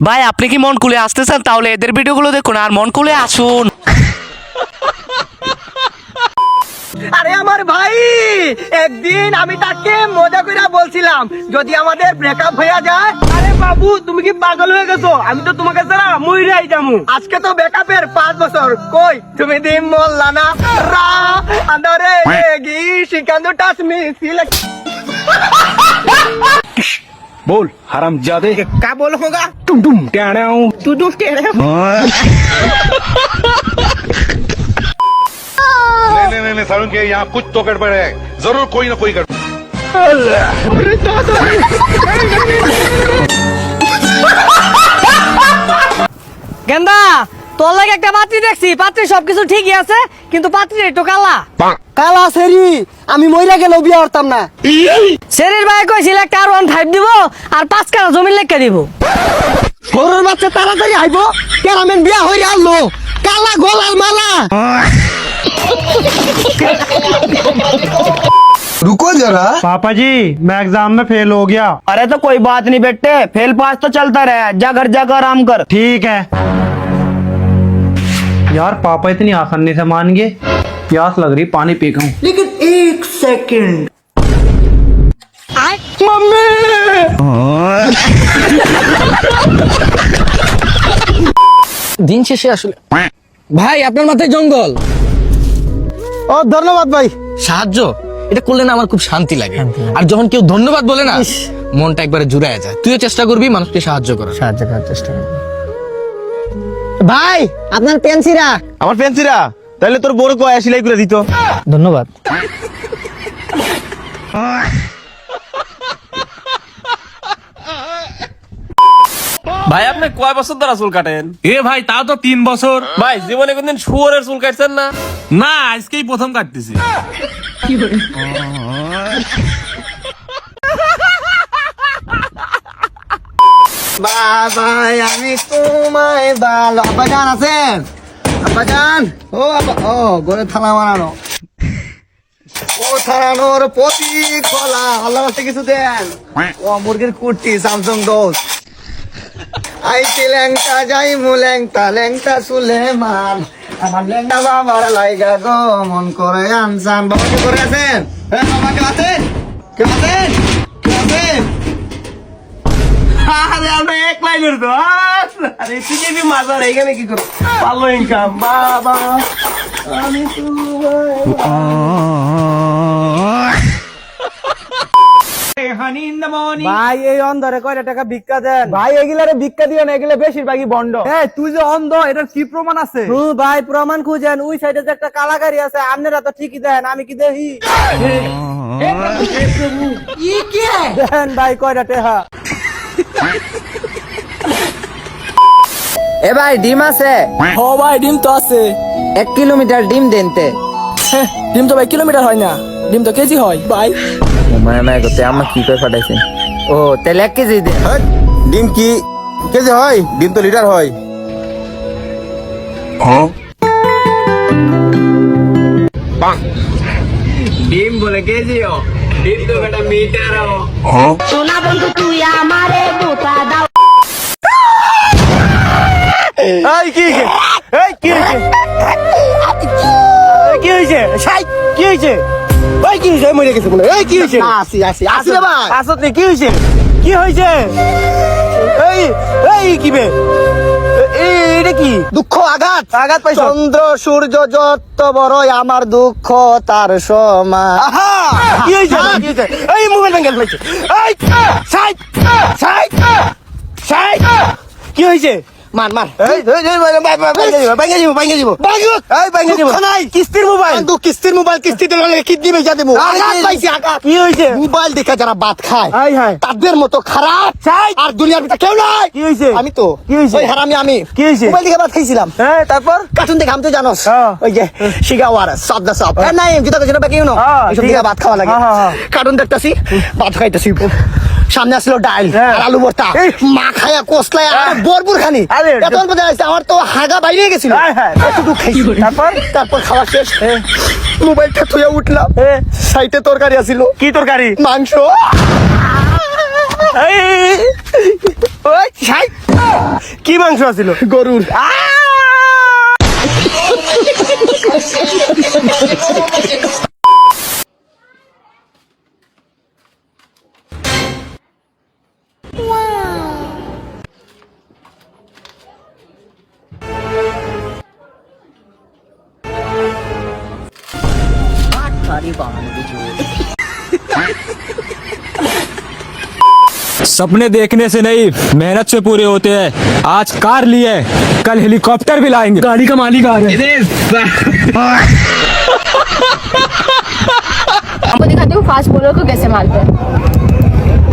ভাই আপনি কি মন খুলে আসতেছেন? তাহলে এদের ভিডিওগুলো দেখুন আর মন খুলে আসুন। আরে আমার ভাই, একদিন আমি তাকে মজা করে বলছিলাম যদি আমাদের ব্রেকআপ হয়ে যায়। আরে বাবু তুমি কি পাগল হয়ে গেছো? আমি তো তোমাকে ছাড়া মইরাই যামু। আজকে তো ব্রেকআপের 5 বছর, কই তুমি দিন মোল্লা না রা আন্দারে গি শিকান্দু টাচ মি সিলেক। बोल हराम जादे क्या बोल होगा? टुम टुम टेढ़ाऊं तू तू टेढ़े नहीं सारुण के यहाँ कुछ तो गड़बड़ है, जरूर कोई ना कोई गड़बड़। গেন্দা তোর লাগে একটা পাত্রী দেখছি, পাত্রী সবকিছু ঠিকই আছে কিন্তু পাত্রী একটু কালা কালা সেরি, আমি মইরা গেল বিয়া করতাম না। শরীর ভাই কইছিল একটা R15 দিব আর 5 কাঠা জমি লেখা দিব। গরুর বাচ্চা তাড়াতাড়ি আইব, কেরামেন বিয়া হইরা আনলো কালা গলার মালা। रुको जरा। पापा जी मैं एग्जाम में फेल हो गया। अरे तो कोई बात नहीं बेटे, फेल पास तो चलता रहे, जा घर जाकर आराम कर। ठीक है यार, पापा इतनी आसानी से मान गए। प्यास लग रही, पानी पी के हूँ। लेकिन एक सेकंड দিন শেষে আসলে ভাই আপনার মাথায় জঙ্গল। ও ধন্যবাদ ভাই। সাহায্য এটা করলে না আমার খুব শান্তি লাগে, আর যখন কেউ ধন্যবাদ বলে না মনটা একবারে জুড়ায় যায়। তুইও চেষ্টা করবি মানুষকে সাহায্য করার। চেষ্টা করব। ভাই আপনার পেন্সিরা। আমার পেন্সিরা তাহলে তোর বড় কয় সিলাই করে দিত। ধন্যবাদ। ভাই আপনি কয় বছর ধরে চুল কাটেন? ए भाई ता तो 3 বছর। ভাই জীবনে কোনদিন শুয়োরের চুল কাটছেন না? না আজকেই প্রথম কাটতেছি। বাবাই আমি তোমায় ভালো। আব্বাজান আছেন? আব্বাজান, ও আব্বা, ও গরে থালা মারানো, ও থানানোর প্রতি খোলা আল্লাহ রাস্তে কিছু দেন। ও মুরগির কুর্তি স্যামসাং দোষ আইতে ল্যাংটা যাই মু ল্যাংটা ল্যাংটা সুলেমান আমার ল্যাংটা বাবার লাইগা গো মন করে আনসান। বাবা কি করে আছেন? হ্যাঁ বাবা কেউ আছেন? কেউ আছেন? কেউ আছেন? আরে আমরা এক লাইনের তো। আরে তুই কি মাজার এখানে কি করো? ভালো ইনকাম বাবা আমি ভাই এই অন্ধরে কয়টা টাকা ভিক্ষা দেন ভাই। এগুলারে ভিক্ষা দিও না, এগুলা বেশিরভাগই বন্ড। তুই যে অন্ধ এটার কি প্রমাণ আছে? ভাই প্রমাণ খুঁজেন, ওই সাইডে যে একটা কালা গাড়ি আছে, আপনারা তো ঠিকই দেন, আমি কি দেখি দেন ভাই কয়টা টাকা। এ ভাই ডিম আছে? ও ভাই ডিম তো আছে। 1 কিলোমিটার ডিম দেনতে। ডিম তো ভাই কিলোমিটার হয় না, ডিম তো কেজি হয় ভাই। মায়া মায়া করতে আম্মা কি করে পাঠাইছেন? ও তাহলে 1 কেজি দে। ডিম কি কেজি হয়? ডিম তো লিটার হয়। ডিম বলে কেজিও, ডিম তো বেটা মিটারও। সোনা বন্ধু তুই আমারে বোতা দাও। এই কি এই কি কি হইছে? শাই কি হইছে? ওই কি হইছে? মরে গেছে বলে। এই কি হইছে? আসি আসি আসি রে ভাই। আসতে কি হইছে? কি হইছে? এই এই কি বে? এটা কি? দুঃখ আঘাত আঘাত পাইছো? চন্দ্র সূর্য যত বড়ই আমার দুঃখ তার সমান। আহা কি হইছে? কি হইছে? এই মোবাইল ভেঙে ফেলেছে। এই শাই শাই শাই কি হইছে? মার মার। কিস্তির মোবাইল, কিস্তির মোবাইল, কিস্তিতে কিডনি বেচা দেবো। কি হয়েছে? মোবাইল দেখে যারা ভাত খায় তাদের মতো খারাপ আর দুনিয়ার ভিতরে কেউ নাই। কি হয়েছে? আমি তো কি হয়েছে? হারামি আমি। কি হয়েছে? মোবাইল দেখে ভাত খাইছিলাম। হ্যাঁ তারপর কার্টুন দেখে আমি তো জানোস ওই যে শিগাওয়ার সব দা সব নাই জুতা কাছে বাকি ইউনো এসব দেখে ভাত খাওয়া লাগে। কার্টুন দেখতাছি ভাত খাইতাছি, সামনে আসলো ডাল আর আলু ভর্তা, মা খায়া কষলাই আর বরপুর খানি। এতক্ষণ পর্যন্ত আসছে, আমার তো হাগা বাইরে গেছিল। একটু খাইছি, তারপর খাওয়া শেষ মোবাইলটা থুয়ে উঠলাম, সাইটে তরকারি আছিল। কি তরকারি? মাংস। ওই ছাই কি মাংস আছিল গরুর सपने देखने से नहीं मेहनत से पूरे होते हैं आज कार लिए कल हेलीकॉप्टर भी लाएंगे गाड़ी का मालिक आ रहा है आपको दिखाती हूँ फास्ट बॉलर को कैसे मारते हैं